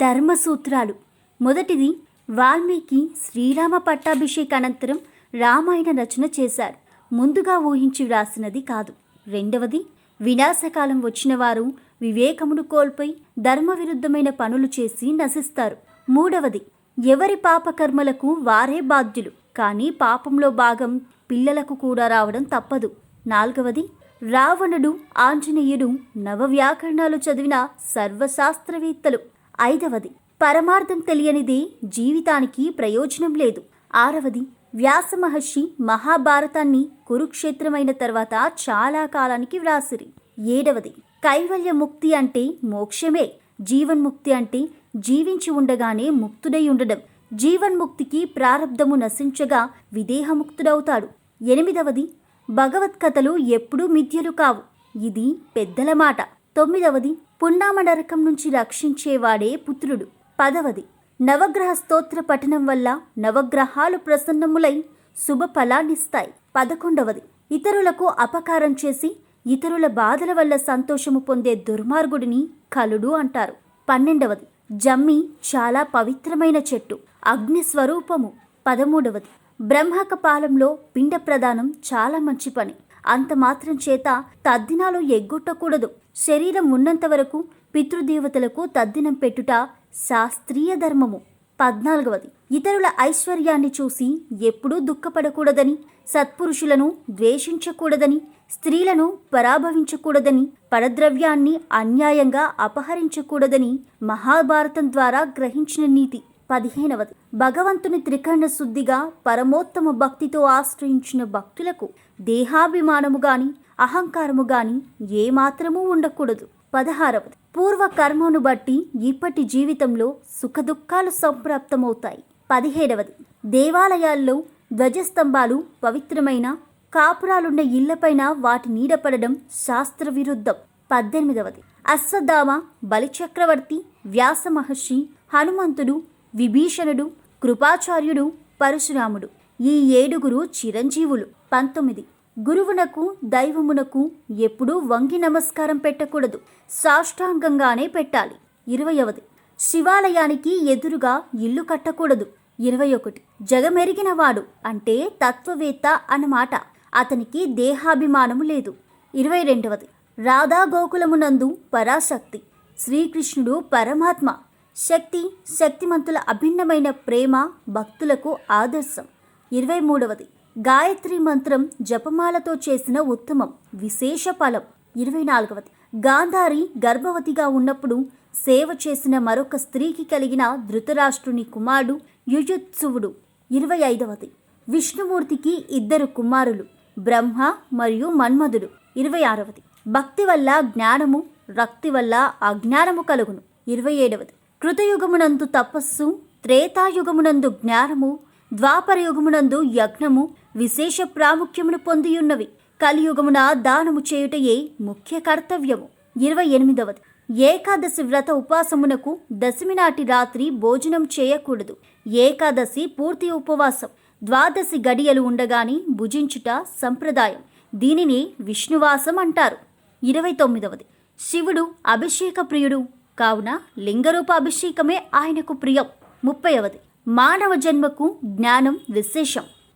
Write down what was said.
ధర్మసూత్రాలు. మొదటిది, వాల్మీకి శ్రీరామ పట్టాభిషేక అనంతరం రామాయణ రచన చేశారు. ముందుగా ఊహించి వ్రాసినది కాదు. రెండవది, వినాశకాలం వచ్చిన వారు వివేకమును కోల్పోయి ధర్మవిరుద్ధమైన పనులు చేసి నశిస్తారు. మూడవది, ఎవరి పాపకర్మలకు వారే బాధ్యులు, కానీ పాపంలో భాగం పిల్లలకు కూడా రావడం తప్పదు. నాలుగవది, రావణుడు, ఆంజనేయుడు నవవ్యాకరణాలు చదివిన సర్వశాస్త్రవేత్తలు. ఐదవది, పరమార్థం తెలియనిదే జీవితానికి ప్రయోజనం లేదు. ఆరవది, వ్యాస మహర్షి మహాభారతాన్ని కురుక్షేత్రమైన తర్వాత చాలా కాలానికి వ్రాసిరి. ఏడవది, కైవల్య ముక్తి అంటే మోక్షమే. జీవన్ముక్తి అంటే జీవించి ఉండగానే ముక్తుడై ఉండడం. జీవన్ముక్తికి ప్రారబ్ధము నశించగా విదేహముక్తుడవుతాడు. ఎనిమిదవది, భగవత్కథలు ఎప్పుడూ మిథ్యలు కావు. ఇది పెద్దల మాట. తొమ్మిదవది, పున్నామ నరకం నుంచి రక్షించేవాడే పుత్రుడు. పదవది, నవగ్రహ స్తోత్ర పఠనం వల్ల నవగ్రహాలు ప్రసన్నములై శుభ ఫలాన్నిస్తాయి. 11వది, ఇతరులకు అపకారం చేసి ఇతరుల బాధల వల్ల సంతోషము పొందే దుర్మార్గుడిని కలుడు అంటారు. 12వది, జమ్మి చాలా పవిత్రమైన చెట్టు, అగ్ని స్వరూపము. 13వది, బ్రహ్మక పాలంలో పిండ ప్రదానం చాలా మంచి పని. అంత మాత్రం చేత తద్దినాలు ఎగ్గొట్టకూడదు. శరీరం ఉన్నంత వరకు పితృదేవతలకు తద్దినం పెట్టుట శాస్త్రీయ ధర్మము. 14వది, ఇతరుల ఐశ్వర్యాన్ని చూసి ఎప్పుడూ దుఃఖపడకూడదని, సత్పురుషులను ద్వేషించకూడదని, స్త్రీలను పరాభవించకూడదని, పరద్రవ్యాన్ని అన్యాయంగా అపహరించకూడదని మహాభారతం ద్వారా గ్రహించిన నీతి. 15వది, భగవంతుని త్రికరణ శుద్ధిగా పరమోత్తమ భక్తితో ఆశ్రయించిన భక్తులకు దేహాభిమానము గాని అహంకారము గాని ఏమాత్రమూ ఉండకూడదు. 16వది, పూర్వ కర్మను బట్టి ఇప్పటి జీవితంలో సుఖదుఖాలు సంప్రాప్తమవుతాయి. 17వది, దేవాలయాల్లో ధ్వజస్తంభాలు పవిత్రమైన కాపురాలున్న ఇళ్లపైన వాటి నీడపడడం శాస్త్ర విరుద్ధం. 18వది, అశ్వత్థామ, బలిచక్రవర్తి, వ్యాస మహర్షి, హనుమంతుడు, విభీషణుడు, కృపాచార్యుడు, పరశురాముడు ఈ 7గురు చిరంజీవులు. 19, గురువునకు దైవమునకు ఎప్పుడూ వంగి నమస్కారం పెట్టకూడదు, సాష్టాంగంగానే పెట్టాలి. 20వది, శివాలయానికి ఎదురుగా ఇల్లు కట్టకూడదు. 21, జగమెరిగినవాడు అంటే తత్వవేత్త అన్నమాట, అతనికి దేహాభిమానము లేదు. 22వది, రాధా గోకులమునందు పరాశక్తి, శ్రీకృష్ణుడు పరమాత్మ. శక్తి, శక్తిమంతుల అభిన్నమైన ప్రేమ భక్తులకు ఆదర్శం. 23వది, గాయత్రి మంత్రం జపమాలతో చేసిన ఉత్తమం, విశేష ఫలం. 24వది, గాంధారి గర్భవతిగా ఉన్నప్పుడు సేవ చేసిన మరొక స్త్రీకి కలిగిన ధృతరాష్ట్రుని కుమారుడు యుయుత్సువుడు. 25వది, విష్ణుమూర్తికి 2 కుమారులు, బ్రహ్మ మరియు మన్మధుడు. 26వది, భక్తి వల్ల జ్ఞానము, రక్తి వల్ల అజ్ఞానము కలుగును. 27వది, కృతయుగమునందు తపస్సు, త్రేతాయుగమునందు జ్ఞానము, ద్వాపరయుగమునందు యజ్ఞము విశేష ప్రాముఖ్యమును పొందియున్నవి. కలియుగమున దానము చేయుటయే ముఖ్య కర్తవ్యము. 28వది, ఏకాదశి వ్రత ఉపాసమునకు దశమి నాటి రాత్రి భోజనం చేయకూడదు. ఏకాదశి పూర్తి ఉపవాసం. ద్వాదశి గడియలు ఉండగాని భుజించుట సంప్రదాయం. దీనిని విష్ణువాసం అంటారు. 29వది, శివుడు అభిషేక ప్రియుడు కావున లింగరూప అభిషేకమే ఆయనకు ప్రియం. 30వది, మానవ జన్మకు జ్ఞానం విశేషం.